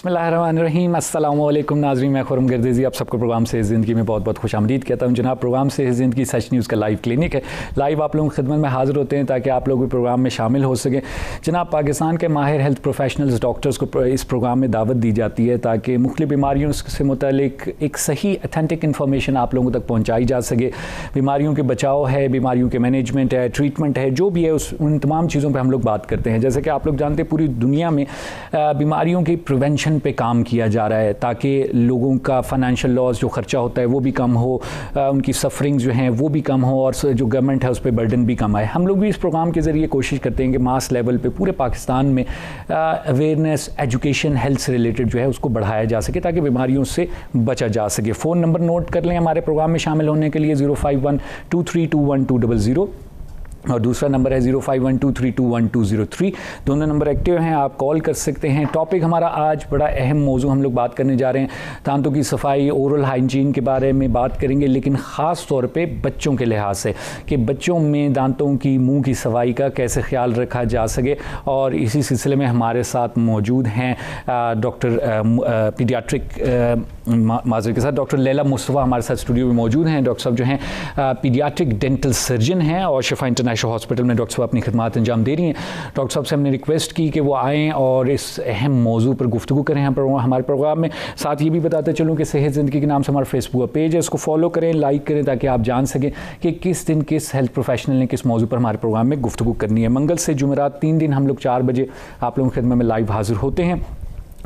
बिस्मिल्लाहिर्रहमानिर्रहीम। अस्सलामुअलैकुम नाज़रीन, मैं खुरम गर्देज़ी आप सबको प्रोग्राम से ज़िंदगी में बहुत बहुत खुश आमदीद कहता हूँ। जनाब, प्रोग्राम से ज़िंदगी सच न्यूज़ का लाइव क्लिनिक है। लाइव आप लोगों की खिदमत में हाज़िर होते हैं ताकि आप लोग भी प्रोग्राम में शामिल हो सकें। जनाब, पाकिस्तान के माहिर हेल्थ प्रोफेशनल्स डॉक्टर्स को इस प्रोग्राम में दावत दी जाती है ताकि मुख्तलिफ बीमारियों से मुतल्लिक एक सही अथेंटिक इन्फॉर्मेशन आप लोगों तक पहुँचाई जा सके। बीमारियों के बचाव है, बीमारियों के मैनेजमेंट है, ट्रीटमेंट है, जो भी है उन तमाम चीज़ों पर हम लोग बात करते हैं। जैसे कि आप लोग जानते हैं पूरी दुनिया में बीमारियों की प्रिवेंशन पे काम किया जा रहा है ताकि लोगों का फाइनेंशियल लॉस जो ख़र्चा होता है वो भी कम हो, उनकी सफरिंग जो हैं वो भी कम हो और जो गवर्नमेंट है उस पर बर्डन भी कम आए। हम लोग भी इस प्रोग्राम के ज़रिए कोशिश करते हैं कि मास लेवल पे पूरे पाकिस्तान में अवेयरनेस, एजुकेशन, हेल्थ से रिलेटेड जो है उसको बढ़ाया जा सके ताकि बीमारियों से बचा जा सके। फ़ोन नंबर नोट कर लें हमारे प्रोग्राम में शामिल होने के लिए 05123212000 और दूसरा नंबर है 05123212003। दोनों नंबर एक्टिव हैं, आप कॉल कर सकते हैं। टॉपिक हमारा आज बड़ा अहम मौजू हम लोग बात करने जा रहे हैं। दांतों की सफाई, ओरल हाइजीन के बारे में बात करेंगे, लेकिन ख़ास तौर पे बच्चों के लिहाज से कि बच्चों में दांतों की, मुंह की सफाई का कैसे ख्याल रखा जा सके। और इसी सिलसिले में हमारे साथ मौजूद हैं डॉक्टर पीडियाट्रिक माजर के साथ डॉक्टर लैला मुस्तफ़ा हमारे साथ स्टूडियो में मौजूद हैं। डॉक्टर साहब जो हैं पीडियाट्रिक डेंटल सर्जन हैं और शिफा इंटरनेशनल हॉस्पिटल में डॉक्टर साहब अपनी खिदमत अंजाम दे रही हैं। डॉक्टर साहब से हमने रिक्वेस्ट की कि वो आएँ और इस अहम मौजू पर गुफ्तगू करें हमारे प्रोग्राम में। साथ ये भी बताते चलूँ कि सेहत ज़िंदगी के नाम से हमारा फेसबुक पेज है, उसको फॉलो करें, लाइक करें ताकि आप जान सकें कि किस दिन किस हेल्थ प्रोफेशनल ने किस मौजू पर हमारे प्रोग्राम में गुफ्तगू करनी है। मंगल से जुमेरात 3 दिन हम लोग 4 बजे आप लोगों की खिदमत में लाइव हाजिर होते हैं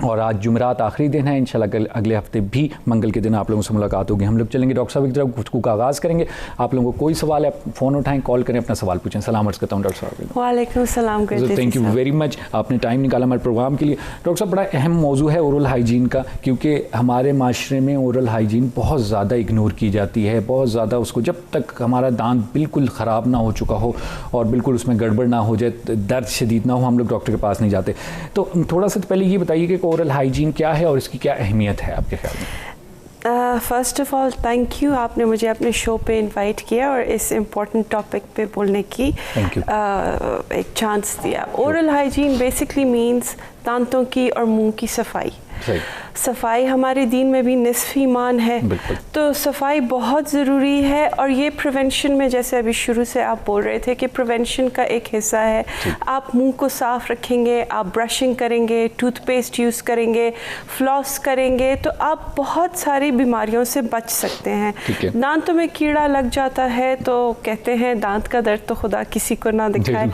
और आज जुमेरात आखिरी दिन है। इंशाल्लाह अगले हफ्ते भी मंगल के दिन आप लोगों से मुलाकात होगी। हम लोग चलेंगे डॉक्टर साहब की तरफ, गुफ्तगू का आगाज़ करेंगे। आप लोगों को कोई सवाल है फ़ोन उठाएं, कॉल करें, अपना सवाल पूछें। सलाम अर्ज़ करता हूँ डॉक्टर साहब। वालेकुम सलाम। थैंक यू वेरी मच, आपने टाइम निकाला हमारे प्रोग्राम के लिए। डॉक्टर साहब, बड़ा अहम मौजू है ओरल हाइजीन का, क्योंकि हमारे माशरे में ओरल हाइजीन बहुत ज़्यादा इग्नोर की जाती है। बहुत ज़्यादा उसको जब तक हमारा दांत बिल्कुल ख़राब ना हो चुका हो और बिल्कुल उसमें गड़बड़ ना हो जाए, दर्द शदीद ना हो, हम लोग डॉक्टर के पास नहीं जाते। तो थोड़ा सा पहले ये बताइए कि ओरल हाइजीन क्या है और इसकी क्या अहमियत है आपके ख्याल में? First of all thank you, आपने मुझे अपने शो पे इनवाइट किया और इस इम्पोर्टेंट टॉपिक पे बोलने की एक चांस दिया। ओरल हाइजीन बेसिकली मींस दांतों की और मुंह की सफाई। सफाई हमारे दीन में भी निस्फ़ ईमान है, तो सफाई बहुत ज़रूरी है। और ये प्रिवेंशन में, जैसे अभी शुरू से आप बोल रहे थे कि प्रिवेंशन का एक हिस्सा है। आप मुंह को साफ़ रखेंगे, आप ब्रशिंग करेंगे, टूथपेस्ट यूज़ करेंगे, फ्लॉस करेंगे, तो आप बहुत सारी बीमारियों से बच सकते हैं। दांतों में कीड़ा लग जाता है तो कहते हैं दांत का दर्द तो खुदा किसी को ना दिखाए,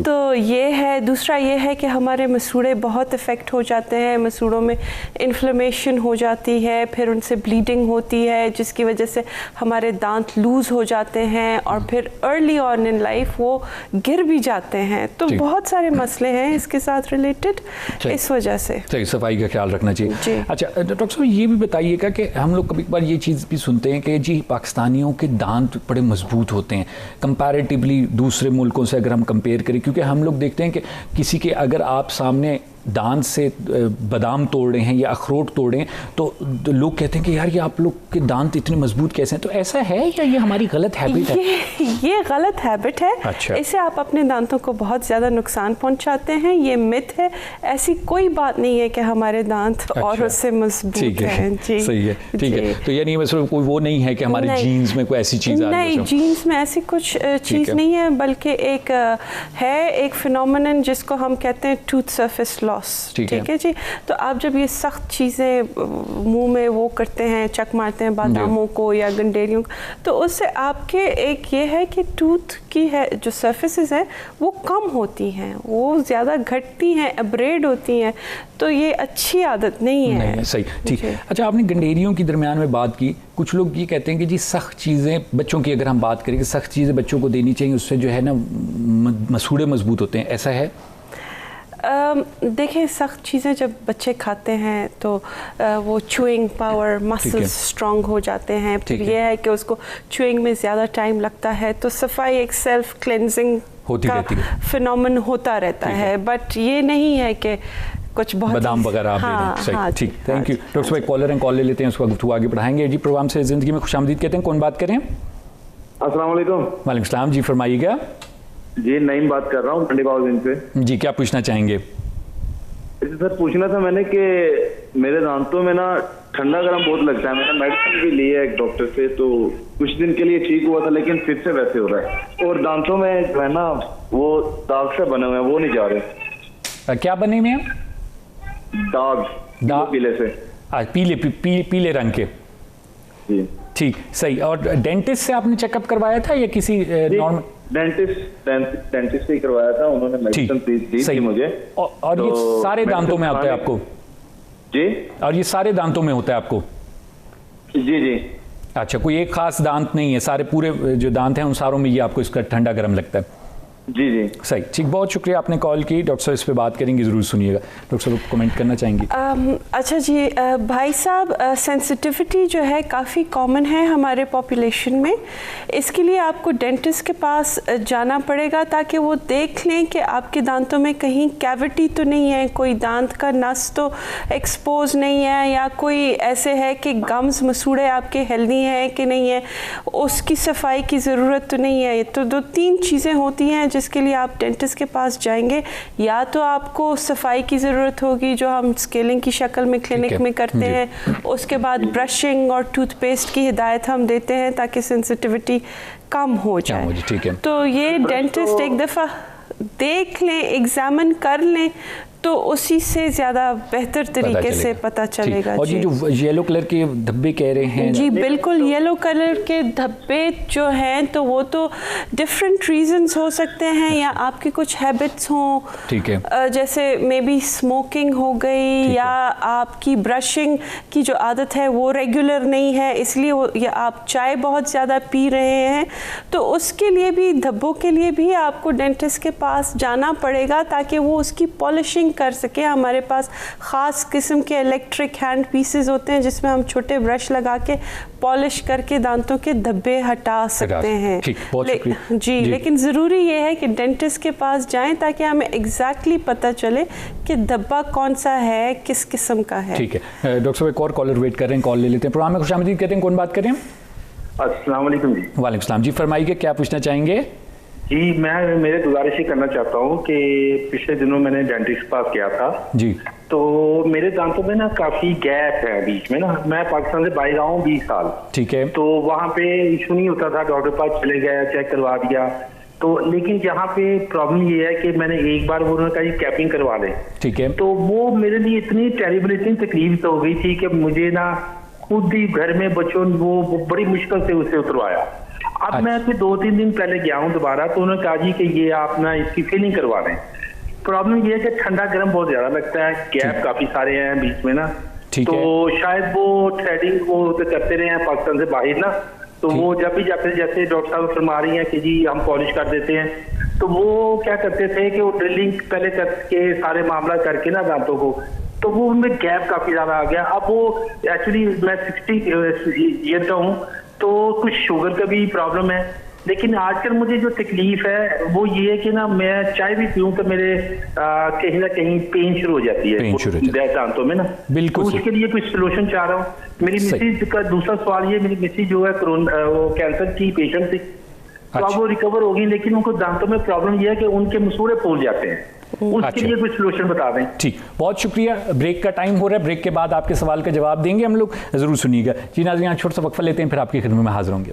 तो ये है। दूसरा ये है कि हमारे मसूड़े बहुत इफ़ेक्ट हो जाते हैं, मसूड़ों में इन्फ्लेमेशन हो जाती है, फिर उनसे ब्लीडिंग होती है जिसकी वजह से हमारे दांत लूज़ हो जाते हैं और फिर अर्ली ऑन इन लाइफ वो गिर भी जाते हैं। तो बहुत सारे मसले हैं इसके साथ रिलेटेड, इस वजह से सफाई का ख्याल रखना चाहिए। अच्छा डॉक्टर साहब, ये भी बताइएगा कि हम लोग कभी कभार ये चीज़ भी सुनते हैं कि जी पाकिस्तानियों के दांत बड़े मजबूत होते हैं कंपैरेटिवली दूसरे मुल्कों से अगर हम कंपेयर करें, क्योंकि हम लोग देखते हैं कि किसी के अगर आप सामने दांत से बादाम तोड़ रहे हैं या अखरोट तोड़ रहे हैं तो लोग कहते हैं कि यार ये आप लोग के दांत इतने मजबूत कैसे हैं। तो ऐसा है या ये हमारी गलत हैबिट है? ये गलत हैबिट है। अच्छा। इससे आप अपने दांतों को बहुत ज़्यादा नुकसान पहुंचाते हैं, ये मिथ है। ऐसी कोई बात नहीं है कि हमारे दांत और उससे मजबूत हैं। जी सही है, ठीक है। तो यानी मतलब कोई वो नहीं है कि हमारे जीन्स में कोई ऐसी चीज़ नहीं, जीन्स में ऐसी कुछ चीज़ नहीं है, बल्कि एक है एक फिनोमेनन जिसको हम कहते हैं टूथ सरफेस लॉस। ठीक है जी। तो आप जब ये सख्त चीज़ें मुंह में वो करते हैं, चक मारते हैं बादामों को या गंडेरियों को, तो उससे आपके एक ये है कि टूथ की है जो सरफेसेस हैं वो कम होती हैं, वो ज़्यादा घटती हैं, अब्रेड होती हैं, तो ये अच्छी आदत नहीं है। नहीं, सही, ठीक है। अच्छा, आपने गंडेरियों की दरमियान में बात की। कुछ लोग ये कहते हैं कि जी सख्त चीज़ें बच्चों की अगर हम बात करें कि सख्त चीज़ें बच्चों को देनी चाहिए, उससे जो है ना मसूड़े मजबूत होते हैं, ऐसा है? देखें, सख्त चीज़ें जब बच्चे खाते हैं तो वो च्यूइंग पावर, मसल्स स्ट्रॉन्ग हो जाते हैं। फिर ये है कि उसको च्यूइंग में ज़्यादा टाइम लगता है, तो सफाई एक सेल्फ क्लेंजिंग का फिनोमेन होता रहता है। बट ये नहीं है कि कुछ बहुत बादाम वगैरह आप ले रहे हैं। ठीक, थैंक यू डॉक्टर साहब। एक कॉलर हैं, कॉल ले लेते हैं, उसका गुफ्तगू आगे बढ़ाएंगे। जी प्रोग्राम से ज़िंदगी में खुशामदीद कहते हैं, कौन बात करें? अस्सलाम वालेकुम। वालेकुम सलाम जी, फरमाइएगा। जी नईम बात कर रहा हूँ मंडी बाउद्दीन से। जी क्या पूछना चाहेंगे? सर पूछना था मैंने कि मेरे दांतों में ना ठंडा गर्म बहुत लगता है। मैंने मेडिसिन भी ली है एक डॉक्टर से, तो कुछ दिन के लिए ठीक हुआ था, लेकिन फिर से वैसे हो रहा है। और दांतों में जो है ना वो दाग से बने हुए हैं, वो नहीं जा रहे। क्या बने हुए हैं? दाग पीले से। पीले रंग के। जी ठीक, सही। और डेंटिस्ट से आपने चेकअप करवाया था या किसी नॉर्मल? डेंटिस्ट से ही करवाया था, उन्होंने मेडिसिन दी थी मुझे। और ये सारे दांतों में होता है आपको? जी। और ये सारे दांतों में होता है आपको? जी जी। अच्छा, कोई एक खास दांत नहीं है, सारे पूरे जो दांत हैं उन सारों में ये आपको इसका ठंडा गर्म लगता है? जी जी। सही, ठीक, बहुत शुक्रिया आपने कॉल की। डॉक्टर साहब इस पे बात करेंगे, ज़रूर सुनिएगा। डॉक्टर साहब कमेंट करना चाहेंगे? अच्छा जी, भाई साहब, सेंसिटिविटी जो है काफ़ी कॉमन है हमारे पॉपुलेशन में। इसके लिए आपको डेंटिस्ट के पास जाना पड़ेगा ताकि वो देख लें कि आपके दांतों में कहीं कैविटी तो नहीं है, कोई दांत का नस तो एक्सपोज नहीं है, या कोई ऐसे है कि गम्स मसूड़े आपके हेल्दी हैं कि नहीं है, उसकी सफाई की ज़रूरत तो नहीं है। तो 2-3 चीज़ें होती हैं जिसके लिए आप डेंटिस्ट के पास जाएंगे। या तो आपको सफाई की ज़रूरत होगी जो हम स्केलिंग की शक्ल में क्लिनिक में करते हैं, उसके बाद ब्रशिंग और टूथपेस्ट की हिदायत हम देते हैं ताकि सेंसिटिविटी कम हो जाए। ठीक है। तो ये डेंटिस्ट एक दफ़ा देख लें, एग्जामिन कर लें, तो उसी से ज़्यादा बेहतर तरीके से पता चलेगा। और ये जो येलो कलर के धब्बे कह रहे हैं? जी बिल्कुल, येलो कलर के धब्बे जो हैं तो वो तो डिफरेंट रीजंस हो सकते हैं, या आपकी कुछ हैबिट्स हों। ठीक है। जैसे मे बी स्मोकिंग हो गई, या आपकी ब्रशिंग की जो आदत है वो रेगुलर नहीं है, इसलिए वो, या आप चाय बहुत ज़्यादा पी रहे हैं, तो उसके लिए भी, धब्बों के लिए भी आपको डेंटिस्ट के पास जाना पड़ेगा ताकि वो उसकी पॉलिशिंग कर सके। हमारे पास ख़ास किस्म के इलेक्ट्रिक हैंड पीसेस होते हैं जिसमें हम छोटे ब्रश लगा के पॉलिश करके दांतों के धब्बे हटा सकते हैं। जी, लेकिन ज़रूरी ये है कि डेंटिस्ट के पास जाएं ताकि हमें एग्जैक्टली पता चले कि धब्बा कौन सा है, किस किस्म का है। ठीक है। डॉक्टर साहब एक और कॉलर वेट कर रहे हैं, कॉल ले लेते हैं। प्रोग्राम में खुशामदीद कहते हैं, कौन बात कर रहे हैं? अस्सलाम वालेकुम जी। वालेकुम सलाम जी, फरमाइए क्या पूछना चाहेंगे? जी, मैं मेरे गुजारिश ही करना चाहता हूँ कि पिछले दिनों मैंने डेंटिस्ट के पास गया था जी, तो मेरे दांतों में ना काफी गैप है बीच में ना। मैं पाकिस्तान से बाहर रहा हूँ 20 साल। ठीक है। तो वहाँ पे इशू नहीं होता था, डॉक्टर के पास चले गए, चेक करवा दिया। तो लेकिन यहाँ पे प्रॉब्लम ये है कि मैंने एक बार उन्होंने कहा कैपिंग करवा ले। ठीक है। तो वो मेरे लिए इतनी टेरिबल, इतनी तकलीफ तो हो गई थी कि मुझे ना खुद ही घर में बच्चों वो बड़ी मुश्किल से उसे उतरवाया। अब मैं फिर 2-3 दिन पहले गया हूँ दोबारा, तो उन्होंने कहा जी कि ये आप ना इसकी फिलिंग करवा दें। प्रॉब्लम ये है कि ठंडा गर्म बहुत ज्यादा लगता है, गैप काफी सारे हैं बीच में ना, तो शायद वो थ्रेडिंग वो तो करते रहे हैं पाकिस्तान से बाहर ना, तो वो जब भी जाते, जैसे डॉक्टर साहब फरमा रही हैं कि जी हम पॉलिश कर देते हैं, तो वो क्या करते थे कि वो ड्रिलिंग पहले करके सारे मामला करके ना दांतों को, तो वो उनमें गैप काफी ज्यादा आ गया। अब वो एक्चुअली मैं 60 ईयर का हूँ, तो कुछ शुगर का भी प्रॉब्लम है, लेकिन आजकल मुझे जो तकलीफ है वो ये है कि ना मैं चाय भी पीऊँ तो मेरे कहीं ना कहीं पेन शुरू हो जाती है दांतों में ना। बिल्कुल। तो उसके लिए कुछ सोल्यूशन चाह रहा हूँ। मेरी मिसेज का दूसरा सवाल ये, मेरी मिसेज जो है वो कैंसर की पेशेंट थी, तो अब वो रिकवर होगी, लेकिन उनको दांतों में प्रॉब्लम ये है कि उनके मसूड़े फूल जाते हैं, उसके लिए कुछ सोल्यूशन बता दें। ठीक, बहुत शुक्रिया। ब्रेक का टाइम हो रहा है, ब्रेक के बाद आपके सवाल का जवाब देंगे हम लोग, जरूर सुनिएगा। जी नाज़रीन, यहाँ छोटा सा वक्फा लेते हैं, फिर आपकी खिदमत में हाजिर होंगे।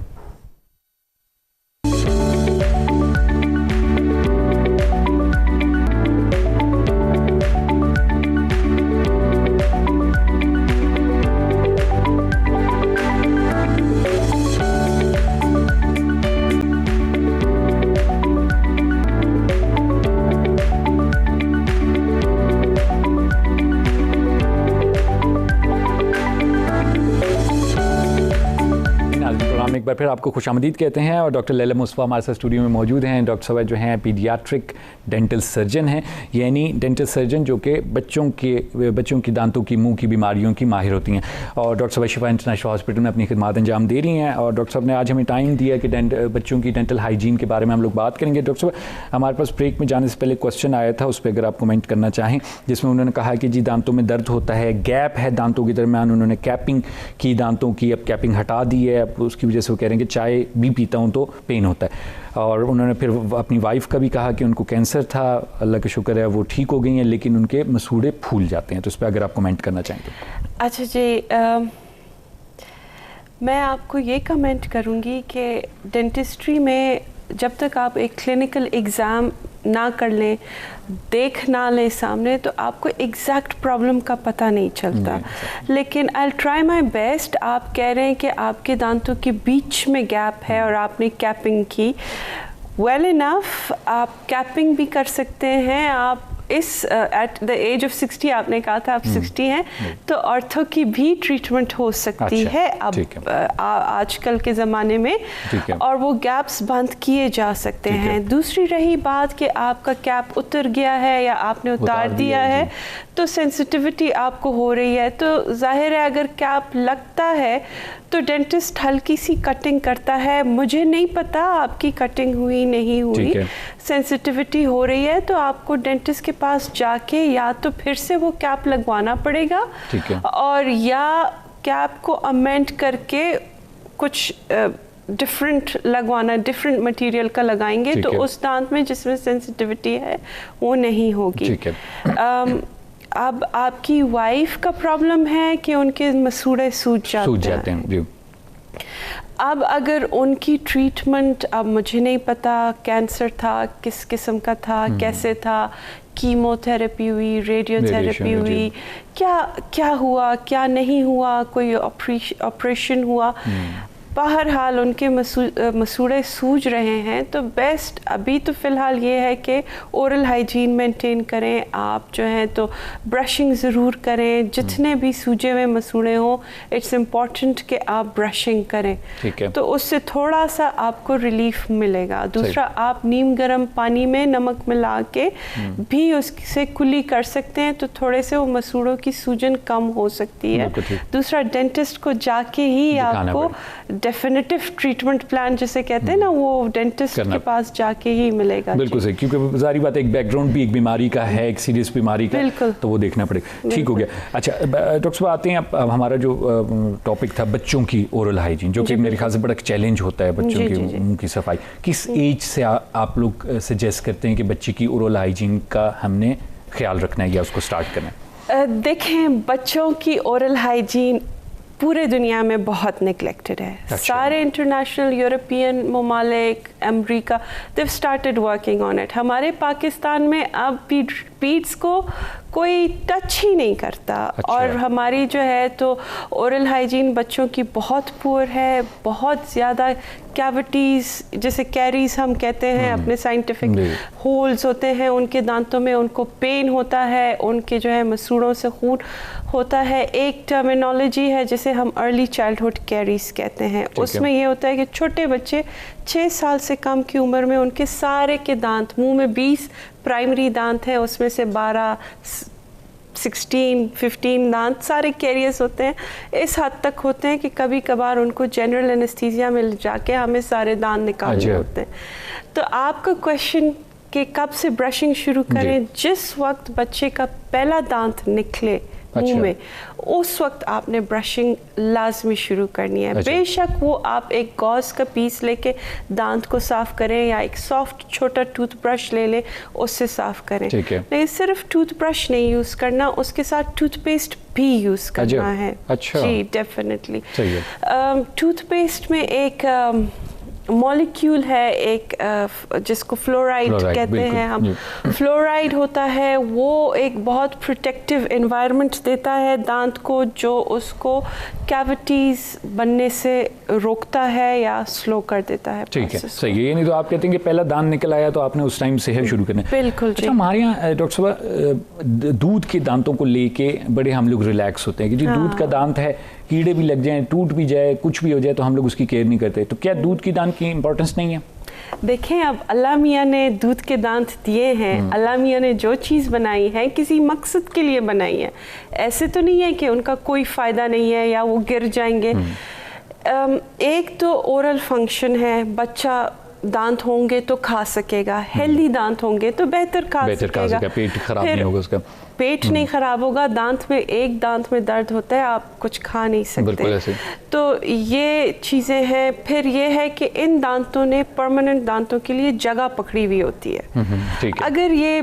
एक बार फिर आपको खुशामदीद कहते हैं और डॉक्टर लैला मुस्तफ़ा हमारे साथ स्टूडियो में मौजूद हैं। डॉक्टर साहब जो हैं पीडियाट्रिक डेंटल सर्जन हैं, यानी डेंटल सर्जन जो कि बच्चों की दांतों की, मुंह की बीमारियों की माहिर होती हैं, और डॉक्टर साहब शिफा इंटरनेशनल हॉस्पिटल में अपनी खिदमत अंजाम दे रही हैं। और डॉक्टर साहब ने आज हमें टाइम दिया कि बच्चों की डेंटल हाइजीन के बारे में हम लोग बात करेंगे। डॉक्टर साहब, हमारे पास ब्रेक में जाने से पहले क्वेश्चन आया था, उस पर अगर आप कमेंट करना चाहें, जिसमें उन्होंने कहा कि जी दांतों में दर्द होता है, गैप है दांतों के दरमियान, उन्होंने कैपिंग की दांतों की, अब कैपिंग हटा दी है, अब उसकी वजह से वो कह रहे हैं कि चाय भी पीता हूँ तो पेन होता है। और उन्होंने फिर अपनी वाइफ का भी कहा कि उनको कैंसर था, अल्लाह का शुक्र है वो ठीक हो गई हैं, लेकिन उनके मसूड़े फूल जाते हैं। तो इस पर अगर आप कमेंट करना चाहें तो। अच्छा जी, मैं आपको ये कमेंट करूँगी कि डेंटिस्ट्री में जब तक आप एक क्लिनिकल एग्ज़ाम ना कर लें, देख ना लें सामने, तो आपको एग्जैक्ट प्रॉब्लम का पता नहीं चलता। लेकिन आई ट्राई माई बेस्ट। आप कह रहे हैं कि आपके दांतों के बीच में गैप है और आपने कैपिंग की, वेल इनफ, आप कैपिंग भी कर सकते हैं। आप इस एट द एज ऑफ 60 आपने कहा था आप 60 हैं, तो ऑर्थो की भी ट्रीटमेंट हो सकती है अब आजकल के ज़माने में, और वो गैप्स बंद किए जा सकते हैं। दूसरी रही बात कि आपका कैप उतर गया है या आपने उतार दिया है, तो सेंसिटिविटी आपको हो रही है, तो जाहिर है अगर कैप लगता है तो डेंटिस्ट हल्की सी कटिंग करता है। मुझे नहीं पता आपकी कटिंग हुई नहीं हुई, सेंसिटिविटी हो रही है तो आपको डेंटिस्ट के पास जाके या तो फिर से वो कैप लगवाना पड़ेगा, और या कैप को अमेंड करके कुछ डिफरेंट लगवाना, डिफरेंट मटेरियल का लगाएंगे, तो उस दांत में जिसमें सेंसिटिविटी है वो नहीं होगी। अब आपकी वाइफ का प्रॉब्लम है कि उनके मसूड़े सूज जाते हैं। अब अगर उनकी ट्रीटमेंट, अब मुझे नहीं पता कैंसर था, किस किस्म का था, कैसे था, कीमोथेरेपी हुई, रेडियोथेरेपी हुई, क्या हुआ, क्या नहीं हुआ, कोई ऑपरेशन हुआ, बहरहाल उनके मसूड़े सूज रहे हैं, तो बेस्ट अभी तो फ़िलहाल ये है कि ओरल हाइजीन मेंटेन करें। आप जो हैं तो ब्रशिंग ज़रूर करें, जितने भी सूजे हुए मसूड़े हों, इट्स इम्पॉर्टेंट कि आप ब्रशिंग करें, तो उससे थोड़ा सा आपको रिलीफ मिलेगा। दूसरा, आप नीम गर्म पानी में नमक मिला के भी उससे कुली कर सकते हैं, तो थोड़े से वो मसूड़ों की सूजन कम हो सकती है। दूसरा, डेंटिस्ट को जाके ही आपको डेफिनेटिव ट्रीटमेंट प्लान जिसे कहते हैं ना, वो डेंटिस्ट के पास जाके ही मिलेगा। बिल्कुल सही, क्योंकि सारी बात एक बैकग्राउंड भी एक बीमारी का है, एक सीरियस बीमारी का, तो वो देखना पड़ेगा। ठीक हो गया। अच्छा डॉक्टर साहब, आते हैं अब हमारा जो टॉपिक था बच्चों की ओरल हाइजीन, जो कि मेरे ख्याल से बड़ा चैलेंज होता है बच्चों की मुंह की सफाई। किस एज से आप लोग सजेस्ट करते हैं कि बच्चे की ओरल हाइजीन का हमने ख्याल रखना है या उसको स्टार्ट करना है? देखें, बच्चों की ओरल हाइजीन पूरे दुनिया में बहुत नेग्लेक्टेड है। अच्छा। सारे इंटरनेशनल यूरोपियन ममालिक, America, they started working on it. हमारे पाकिस्तान में अब पीड्स को कोई टच ही नहीं करता। अच्छा। और हमारी जो है तो ओरल हाइजीन बच्चों की बहुत पुअर है, बहुत ज़्यादा कैविटीज़, जैसे कैरीज हम कहते हैं, अपने साइंटिफिक होल्स होते हैं उनके दांतों में, उनको पेन होता है, उनके जो है मसूड़ों से खून होता है। एक टर्मिनोलॉजी है जिसे हम अर्ली चाइल्डहुड कैरीज कहते हैं, उसमें ये होता है कि छोटे बच्चे 6 साल से कम की उम्र में उनके सारे के दांत, मुंह में 20 प्राइमरी दांत हैं, उसमें से 12, 16, 15 दांत सारे कैरियस होते हैं। इस हद तक होते हैं कि कभी कभार उनको जनरल एनेस्थीसिया में जाके हमें सारे दांत निकालने होते हैं। तो आपका क्वेश्चन कि कब से ब्रशिंग शुरू करें, जिस वक्त बच्चे का पहला दांत निकले मुंह में, उस वक्त आपने ब्रशिंग लाजमी शुरू करनी है। बेशक वो आप एक गॉज का पीस लेके दांत को साफ करें या एक सॉफ्ट छोटा टूथब्रश ले लें, उससे साफ करें। लेकिन सिर्फ टूथब्रश नहीं यूज़ करना, उसके साथ टूथपेस्ट भी यूज़ करना है। अच्छा। जी डेफिनेटली। टूथपेस्ट में एक मॉलिक्यूल है, एक जिसको फ्लोराइड कहते हैं हम, फ्लोराइड होता है, वो एक बहुत प्रोटेक्टिव एनवायरनमेंट देता है दांत को, जो उसको कैविटीज़ बनने से रोकता है या स्लो कर देता है। ठीक है, सही है। ये नहीं तो आप कहते हैं कि पहला दांत निकल आया तो आपने उस टाइम से है शुरू करना। बिल्कुल। अच्छा, हमारे यहाँ डॉक्टर साहब दूध के दांतों को लेके बड़े हम लोग रिलैक्स होते हैं कि जी दूध का दांत है, कीड़े भी लग जाएं, टूट भी जाए, कुछ भी हो जाए तो हम लोग उसकी केयर नहीं करते। तो क्या दूध की दांत की इंपॉर्टेंस नहीं है? देखें, अब अल्लाह मियाँ ने दूध के दांत दिए हैं, अल्लाह मियाँ ने जो चीज़ बनाई है किसी मकसद के लिए बनाई है। ऐसे तो नहीं है कि उनका कोई फ़ायदा नहीं है या वो गिर जाएंगे। एक तो ओरल फंक्शन है, बच्चा दांत होंगे तो खा सकेगा, हेल्दी दांत होंगे तो बेहतर खा सकेगा, पेट खराब नहीं होगा उसका, पेट नहीं खराब होगा। दांत में एक दांत में दर्द होता है, आप कुछ खा नहीं सकते। तो ये चीज़ें हैं। फिर ये है कि इन दांतों ने परमानेंट दांतों के लिए जगह पकड़ी हुई होती है। अगर ये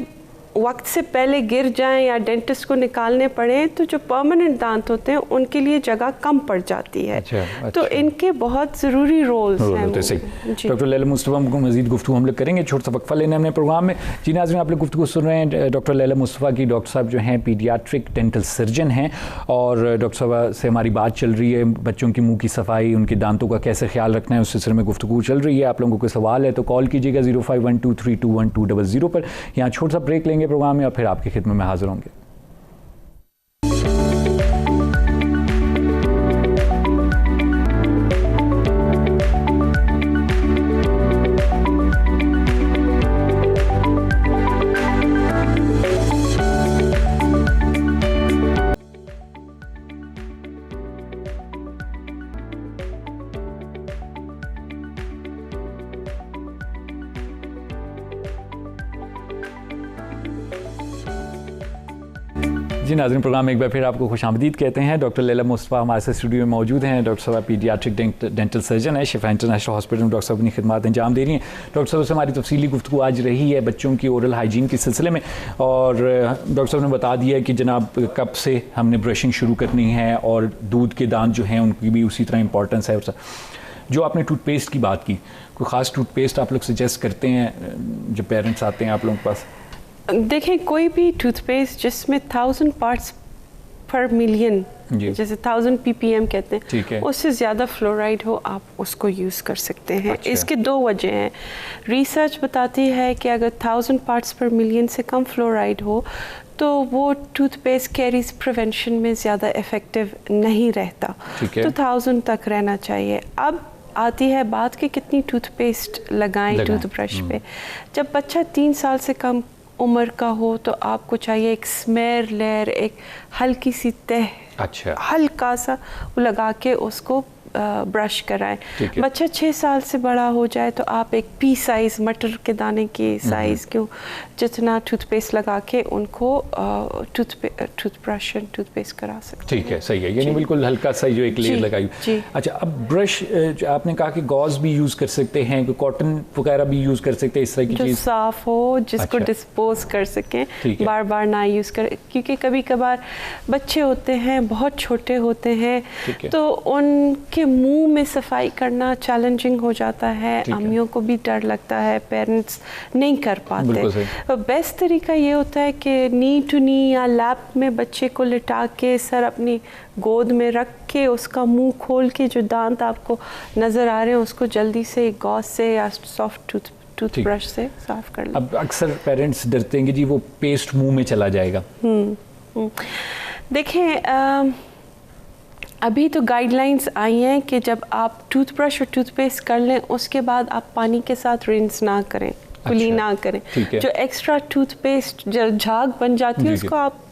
वक्त से पहले गिर जाएं या डेंटिस्ट को निकालने पड़े तो जो परमानेंट दांत होते हैं उनके लिए जगह कम पड़ जाती है। तो इनके बहुत ज़रूरी रोल्स हैं। डॉक्टर लैला मुस्तफ़ा को मज़ीद गुफ्तगू हम लोग करेंगे, छोटा सा वक्फा लेने हमने प्रोग्राम में। जी नाज़रीन, आप लोग गुफ्तगू सुन रहे हैं डॉक्टर लैला मुस्तफ़ा की। डॉक्टर साहब जो हैं पीडियाट्रिक डेंटल सर्जन हैं और डॉक्टर साहब से हमारी बात चल रही है बच्चों की मुँह की सफाई, उनके दांतों का कैसे ख्याल रखना है, उस सिलसिले में गुफ्तगू चल रही है। आप लोगों को सवाल है तो कॉल कीजिएगा 0512321200 पर। यहाँ छोटा सा ब्रेक लेंगे प्रोग्राम में और फिर आपकी खिदमत में हाजिर होंगे। जी नाज़रीन, प्रोग्राम में एक बार फिर आपको खुशामदीद कहते हैं। डॉक्टर लैला मुस्तफ़ा हमारे साथ स्टूडियो में मौजूद हैं। डॉक्टर साहब पीडियाट्रिक डेंटल सर्जन है, शिफा इंटरनेशनल हॉस्पिटल में डॉक्टर साहब अपनी खिदमत अंजाम दे रही हैं। डॉक्टर साहब से हमारी तफसीली गुफ्तगू आज रही है बच्चों की ओरल हाइजीन के सिलसिले में, और डॉक्टर साहब ने बता दिया कि जनाब कब से हमने ब्रशिंग शुरू करनी है और दूध के दांत जो हैं उनकी भी उसी तरह इंपॉर्टेंस है। जो आपने टूथपेस्ट की बात की, कोई ख़ास टूथपेस्ट आप लोग सजेस्ट करते हैं जब पेरेंट्स आते हैं आप लोगों के पास? देखें, कोई भी टूथपेस्ट जिसमें 1000 पार्ट्स पर मिलियन, जैसे 1000 ppm कहते हैं, उससे ज़्यादा फ्लोराइड हो आप उसको यूज़ कर सकते हैं। इसके दो वजह हैं। रिसर्च बताती है कि अगर 1000 पार्ट्स पर मिलियन से कम फ्लोराइड हो तो वो टूथपेस्ट कैरीज प्रिवेंशन में ज़्यादा इफ़ेक्टिव नहीं रहता, तो 1000 तक रहना चाहिए। अब आती है बात कि कितनी टूथपेस्ट लगाएं टूथब्रश पे। जब बच्चा 3 साल से कम उम्र का हो तो आपको चाहिए एक स्मेयर लेयर, एक हल्की सी तह, हल्का सा लगा के उसको ब्रश कराएं। बच्चा 6 साल से बड़ा हो जाए तो आप एक पी साइज मटर के दाने के साइज क्यों जितना टूथपेस्ट लगा के उनको टूथब्रश एंड टूथपेस्ट करा सकते हैं। ठीक है, सही है, यानी बिल्कुल हल्का सा जो एक लेयर लगाई। अच्छा, अब ब्रश आपने कहा कि गॉज भी यूज़ कर सकते हैं, कॉटन वगैरह भी यूज़ कर सकते हैं, इस तरह की चीज़ साफ हो जिसको डिस्पोज कर सकें, बार बार ना यूज़ करें, क्योंकि कभी कभार बच्चे होते हैं बहुत छोटे होते हैं तो उनके मुंह में सफाई करना चैलेंजिंग हो जाता है, अम्मियों को भी डर लगता है, पेरेंट्स नहीं कर पाते। तो बेस्ट तरीका ये होता है कि नी टू नी या लैप में बच्चे को लिटा के सर अपनी गोद में रख के उसका मुंह खोल के जो दांत आपको नज़र आ रहे हैं उसको जल्दी से गॉज से या सॉफ्ट टूथब्रश से साफ कर लें। अब अक्सर पेरेंट्स डरते हैं कि जी वो पेस्ट मुंह में चला जाएगा। देखें, अभी तो गाइडलाइंस आई हैं कि जब आप टूथब्रश और टूथपेस्ट कर लें उसके बाद आप पानी के साथ रिंस ना करें, कुली ना करें। जो एक्स्ट्रा टूथपेस्ट जो झाग बन जाती है उसको आप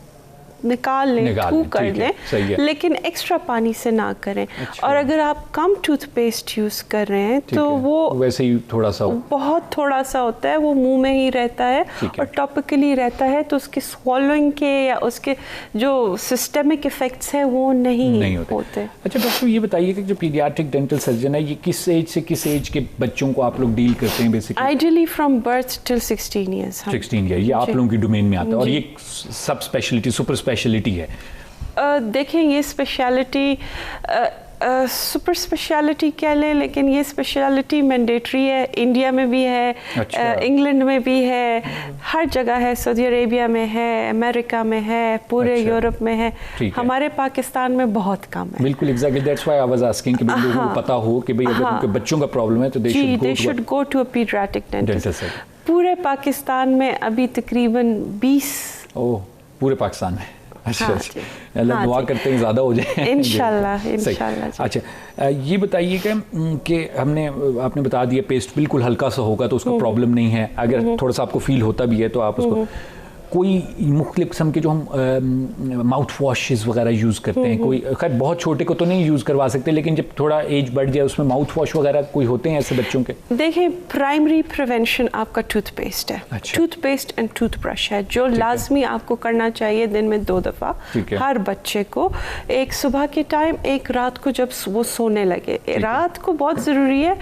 निकाल लें, थू कर लें, लेकिन एक्स्ट्रा पानी से ना करें। और अगर आप कम टूथपेस्ट यूज़ कर रहे हैं तो वो वैसे ही थोड़ा सा बहुत थोड़ा सा होता है, वो मुंह में ही रहता है और टॉपिकली रहता है, तो उसके स्वॉलोइंग के या उसके जो सिस्टमिक इफेक्ट्स हैं वो नहीं होते। अच्छा डॉक्टर, ये बताइए कि जो पीडियाट्रिक डेंटल सर्जन है ये किस एज से किस एज के बच्चों को आप लोग डील करते हैं basically? Ideally from birth till 16 years. 16 year, ये आप लोगों की डोमेन में आता है और ये सब स्पेशलिटी सुपर स्पेशलिटी है? देखें, ये स्पेशलिटी सुपर स्पेशलिटी कह लें, लेकिन ये स्पेशलिटी मैंडेटरी है, इंडिया में भी है, इंग्लैंड में भी है, हर जगह है, सऊदी अरेबिया में है, अमेरिका में है, पूरे यूरोप में है, हमारे पाकिस्तान में बहुत कम है। बिल्कुल exactly, that's why I was asking कि लोगों को पता हो कि भाई अगर उनके बच्चों का प्रॉब्लम है तो they should go to a paediatric dentist. पूरे पाकिस्तान में अभी तकरीबन 20 पूरे पाकिस्तान में। अच्छा, अल्लाह दुआ करते हैं ज़्यादा हो जाए इंशाल्लाह। अच्छा, ये बताइए कि आपने बता दिया पेस्ट बिल्कुल हल्का सा होगा तो उसका प्रॉब्लम नहीं है, अगर थोड़ा सा आपको फील होता भी है तो आप उसको कोई मुख्तलिफ किस्म के जो हम माउथ वॉशेस वगैरह यूज़ करते हैं, कोई खैर बहुत छोटे को तो नहीं यूज़ करवा सकते, लेकिन जब थोड़ा एज बढ़ जाए उसमें माउथ वॉश वगैरह कोई होते हैं ऐसे बच्चों के? देखिए, प्राइमरी प्रिवेंशन आपका टूथपेस्ट है। अच्छा। टूथपेस्ट एंड टूथब्रश है जो लाजमी आपको करना चाहिए दिन में 2 दफ़ा हर बच्चे को, एक सुबह के टाइम, एक रात को जब वो सोने लगे। रात को बहुत ज़रूरी है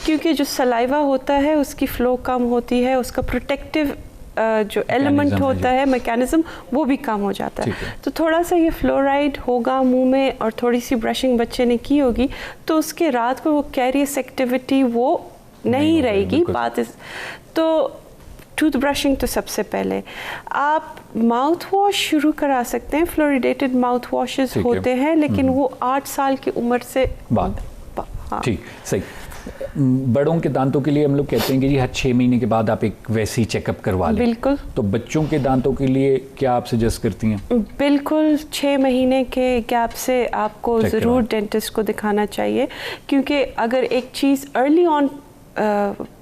क्योंकि जो सलाइवा होता है उसकी फ़्लो कम होती है, उसका प्रोटेक्टिव जो एलिमेंट होता है, मैकेनिज्म, वो भी कम हो जाता है। तो थोड़ा सा ये फ्लोराइड होगा मुंह में और थोड़ी सी ब्रशिंग बच्चे ने की होगी तो उसके रात को वो कैरियस एक्टिविटी वो नहीं रहेगी। बात इस तो टूथ ब्रशिंग तो सबसे पहले आप माउथ वॉश शुरू करा सकते हैं। फ्लोरिडेटेड माउथ वॉशेस होते हैं लेकिन वो 8 साल की उम्र से बाद। हाँ। ठीक, सही। बड़ों के दांतों के लिए हम लोग कहते हैं कि जी हर 6 महीने के बाद आप एक वैसी चेकअप करवा लें। बिल्कुल। तो बच्चों के दांतों के लिए क्या आप सजेस्ट करती हैं? बिल्कुल 6 महीने के गैप से आपको ज़रूर डेंटिस्ट को दिखाना चाहिए क्योंकि अगर एक चीज़ अर्ली ऑन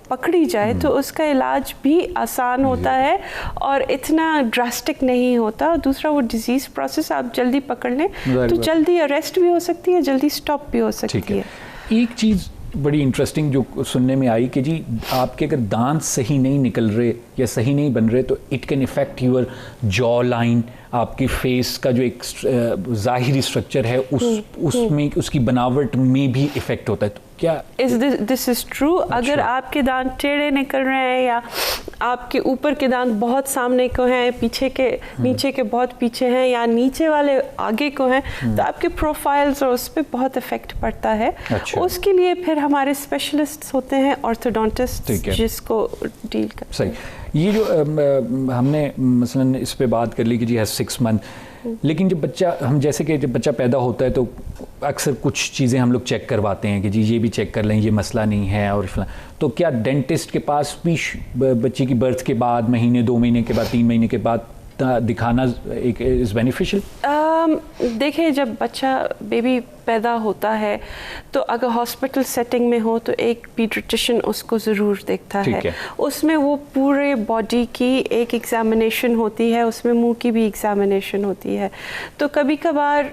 पकड़ी जाए तो उसका इलाज भी आसान होता है और इतना ड्रास्टिक नहीं होता। दूसरा, वो डिजीज़ प्रोसेस आप जल्दी पकड़ लें तो जल्दी अरेस्ट भी हो सकती है, जल्दी स्टॉप भी हो सकती है। एक चीज़ बड़ी इंटरेस्टिंग जो सुनने में आई कि जी आपके अगर दांत सही नहीं निकल रहे या सही नहीं बन रहे तो it can effect your jaw line, आपकी फेस का जो एक ज़ाहिरी स्ट्रक्चर है उसमें उसकी बनावट में भी इफेक्ट होता है। तो क्या दिस इज़ ट्रू? अगर आपके दांत टेढ़े निकल रहे हैं या आपके ऊपर के दांत बहुत सामने को हैं, पीछे के नीचे के बहुत पीछे हैं या नीचे वाले आगे को हैं तो आपके प्रोफाइल्स और उस पर बहुत इफेक्ट पड़ता है। अच्छा। उसके लिए फिर हमारे स्पेशलिस्ट होते हैं, ऑर्थोडोंटिस्ट, जिसको डील कर। सही। ये जो हमने मसलन इस पे बात कर ली कि जी है 6 मंथ, लेकिन जब बच्चा हम जैसे कि जब बच्चा पैदा होता है तो अक्सर कुछ चीज़ें हम लोग चेक करवाते हैं कि जी ये भी चेक कर लें, ये मसला नहीं है और तो क्या डेंटिस्ट के पास भी बच्चे की बर्थ के बाद महीने, 2 महीने के बाद, 3 महीने के बाद दिखाना एक इज़ बेनिफिशियल? देखिए, जब बच्चा बेबी पैदा होता है तो अगर हॉस्पिटल सेटिंग में हो तो एक पीडियाट्रिशियन उसको ज़रूर देखता है। उसमें वो पूरे बॉडी की एक एग्जामिनेशन होती है, उसमें मुंह की भी एग्जामिनेशन होती है। तो कभी कभार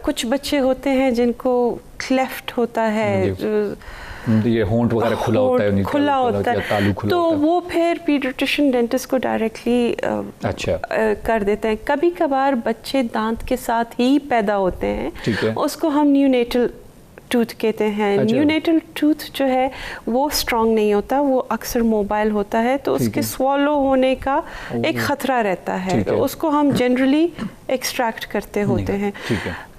कुछ बच्चे होते हैं जिनको क्लेफ्ट होता है, ये होंठ वगैरह खुला होता है, खुला होता है, तो वो फिर पीडियाट्रिशियन डेंटिस्ट को डायरेक्टली कर देते हैं। कभी कभार बच्चे दांत के साथ ही पैदा होते हैं, उसको हम न्यूनेटल टूथ कहते हैं। न्यूनेटल टूथ जो है वो स्ट्रॉन्ग नहीं होता, वो अक्सर मोबाइल होता है तो उसके स्वॉलो होने का एक ख़तरा रहता है, तो उसको हम जनरली एक्सट्रैक्ट करते होते हैं।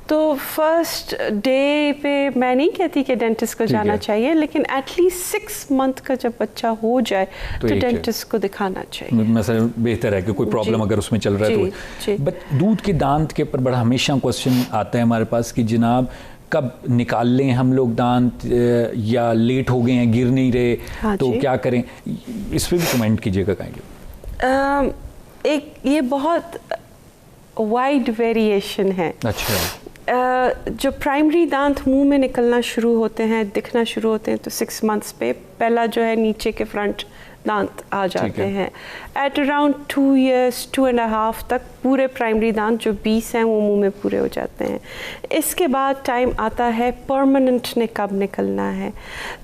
तो फर्स्ट डे पे मैं नहीं कहती कि डेंटिस्ट को जाना चाहिए, लेकिन एटलीस्ट 6 मंथ का जब बच्चा हो जाए तो डेंटिस्ट को दिखाना चाहिए। मतलब बेहतर है कि कोई प्रॉब्लम अगर उसमें चल रहा है तो। बट दूध के दांत के ऊपर बड़ा हमेशा क्वेश्चन आता है हमारे पास कि जनाब कब निकाल लें हम लोग दांत, या लेट हो गए हैं, गिर नहीं रहे, तो क्या करें? इस पर भी कमेंट कीजिएगा काइंडली। एक ये बहुत वाइड वेरिएशन है। अच्छा। जो प्राइमरी दांत मुंह में निकलना शुरू होते हैं, दिखना शुरू होते हैं तो 6 मंथ्स पे पहला जो है नीचे के फ्रंट दांत आ जाते हैं। एट अराउंड 2 years 2.5 तक पूरे प्राइमरी दांत जो 20 हैं वो मुंह में पूरे हो जाते हैं। इसके बाद टाइम आता है परमानेंट ने कब निकलना है।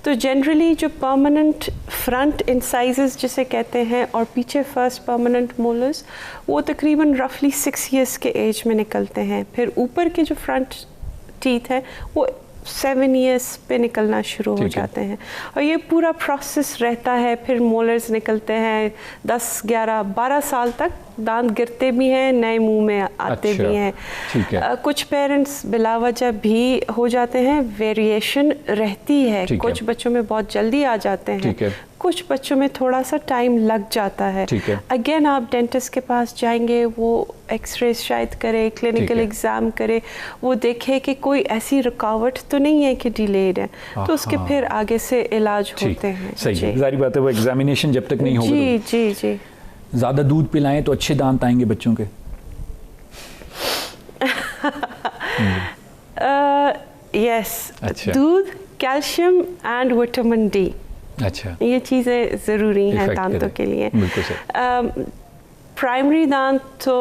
तो जनरली जो परमानेंट फ्रंट इंसाइजेस जिसे कहते हैं और पीछे फर्स्ट परमानेंट मोलर्स वो तकरीबन रफली 6 years के एज में निकलते हैं। फिर ऊपर के जो फ्रंट टीथ हैं वो 7 years पे निकलना शुरू हो जाते हैं और ये पूरा प्रोसेस रहता है। फिर मोलर्स निकलते हैं 10, 11, 12 साल तक, दांत गिरते भी हैं, नए मुंह में आते भी हैं। कुछ पेरेंट्स बिलावजह भी हो जाते हैं, वेरिएशन रहती है। कुछ बच्चों में बहुत जल्दी आ जाते हैं, कुछ बच्चों में थोड़ा सा टाइम लग जाता है। अगेन आप डेंटिस्ट के पास जाएंगे, वो एक्सरे शायद करे, क्लिनिकल एग्जाम करे, वो देखे कि कोई ऐसी रुकावट तो नहीं है कि डिलेड है, तो उसके फिर आगे से इलाज होते हैं। सही है, सारी बात है, वो एग्जामिनेशन जब तक नहीं होगा। जी जी जी। ज़्यादा दूध पिलाएं तो अच्छे दांत आएंगे बच्चों के? यस, दूध, कैल्शियम एंड विटामिन डी, अच्छा, ये चीज़ें ज़रूरी हैं दांतों के लिए। प्राइमरी दांत तो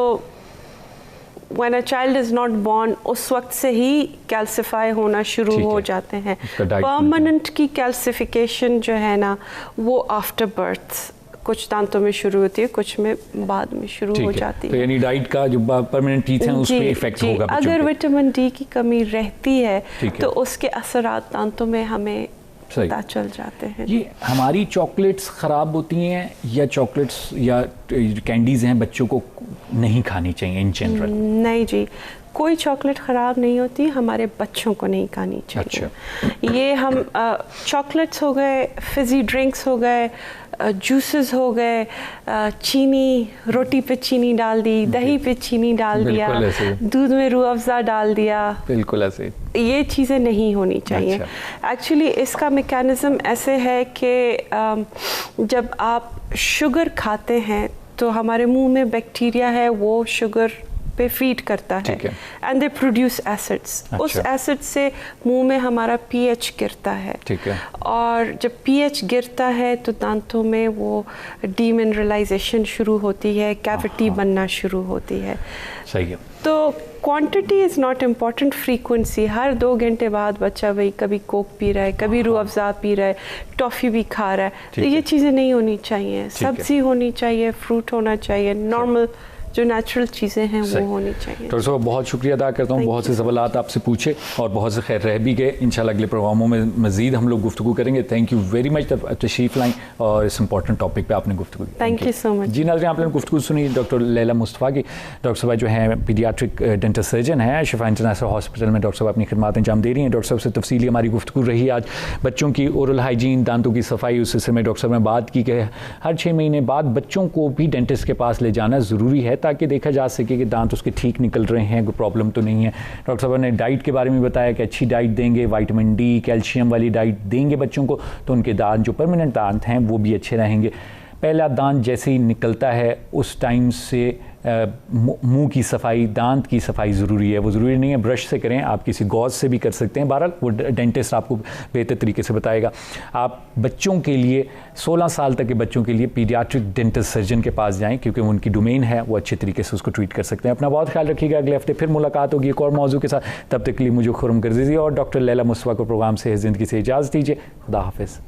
when a child is not born उस वक्त से ही कैल्सिफाई होना शुरू हो जाते हैं। परमानेंट की कैल्सिफिकेशन जो है ना वो आफ्टर बर्थ कुछ दांतों में शुरू होती है, कुछ में बाद में शुरू हो जाती है। तो यानी डाइट का जो परमानेंट टीथ हैं उस पे इफेक्ट होगा बच्चों अगर पे। विटामिन डी की कमी रहती है तो उसके असरात दांतों में हमें पता चल जाते हैं। ये हमारी चॉकलेट्स ख़राब होती हैं या चॉकलेट्स या कैंडीज़ हैं बच्चों को नहीं खानी चाहिए इन जनरल? नहीं जी, कोई चॉकलेट ख़राब नहीं होती, हमारे बच्चों को नहीं खानी चाहिए। अच्छा। ये हम चॉकलेट्स हो गए, फिज़ी ड्रिंक्स हो गए, जूसेस हो गए, चीनी, रोटी पे चीनी डाल दी, दही पे चीनी डाल दिया, दूध में रूह अफ़ज़ा डाल दिया, बिल्कुल ऐसे ये चीज़ें नहीं होनी चाहिए। एक्चुअली इसका मैकेनिज़्म ऐसे है कि जब आप शुगर खाते हैं तो हमारे मुंह में बैक्टीरिया है, वो शुगर पे फीड करता है एंड दे प्रोड्यूस एसिड्स। उस एसिड से मुंह में हमारा पीएच गिरता है। ठीक है। और जब पीएच गिरता है तो दांतों में वो डीमिनरलाइजेशन शुरू होती है, कैविटी बनना शुरू होती है। सही है। तो quantity is not important, frequency. हर 2 घंटे बाद बच्चा वही कभी कोक पी रहा है, कभी रूह अफ़ज़ा पी रहा है, टॉफ़ी भी खा रहा है, तो ये चीज़ें नहीं होनी चाहिए। सब्ज़ी होनी चाहिए, फ्रूट होना चाहिए, नॉर्मल जो नेचुरल चीज़ें हैं वो होनी चाहिए। डॉक्टर साहब बहुत शुक्रिया अदा करता हूँ, बहुत से सवालात आपसे पूछे और बहुत से खैर रह भी गए। इंशाल्लाह अगले प्रोग्रामों में मज़ीद हम लोग गुफ्तगू करेंगे। थैंक यू वेरी मच तशरीफ़ लाएँ और इस इंपॉर्टेंट टॉपिक पे आपने गुफ्तगू की। Thank you so much. जी नाज़रीन, आपने गुफ्तगू सुनी डॉक्टर लैला मुस्तफ़ा की। डॉक्टर साहब जो हैं पीडियाट्रिक डेंटल सर्जन हैं, शिफा इंटरनेशनल हॉस्पिटल में डॉक्टर साहब अपनी खिदमत अंजाम दे रही हैं। डॉक्टर साहब से तफसीली हमारी गुफ्तगू रही आज बच्चों की ओरल हाइजीन, दांतों की सफाई। उस सिलसिले में डॉक्टर साहब ने बात की कि हर 6 महीने बाद बच्चों को भी डेंटिस्ट के पास ले जाना ज़रूरी है ताकि देखा जा सके कि दांत उसके ठीक निकल रहे हैं, कोई प्रॉब्लम तो नहीं है। डॉक्टर साहब ने डाइट के बारे में बताया कि अच्छी डाइट देंगे, विटामिन डी, कैल्शियम वाली डाइट देंगे बच्चों को तो उनके दांत जो परमानेंट दांत हैं वो भी अच्छे रहेंगे। पहला दांत जैसे ही निकलता है उस टाइम से मुंह की सफाई, दांत की सफाई ज़रूरी है। वो ज़रूरी नहीं है ब्रश से करें, आप किसी गॉज से भी कर सकते हैं। बहरहाल वो डेंटिस्ट आपको बेहतर तरीके से बताएगा। आप बच्चों के लिए 16 साल तक के बच्चों के लिए पीडियाट्रिक डेंटल सर्जन के पास जाएं क्योंकि वो उनकी डोमेन है, वो अच्छे तरीके से उसको ट्रीट कर सकते हैं। अपना बहुत ख्याल रखिएगा। अगले हफ्ते फिर मुलाकात होगी एक और मौजू के साथ। तब तक के लिए मुझे खुरम कर दीजिए और डॉक्टर लैला मुस्तफ़ा को प्रोग्राम से ज़िंदगी से इजाज़त दीजिए। खुदा हाफिज़।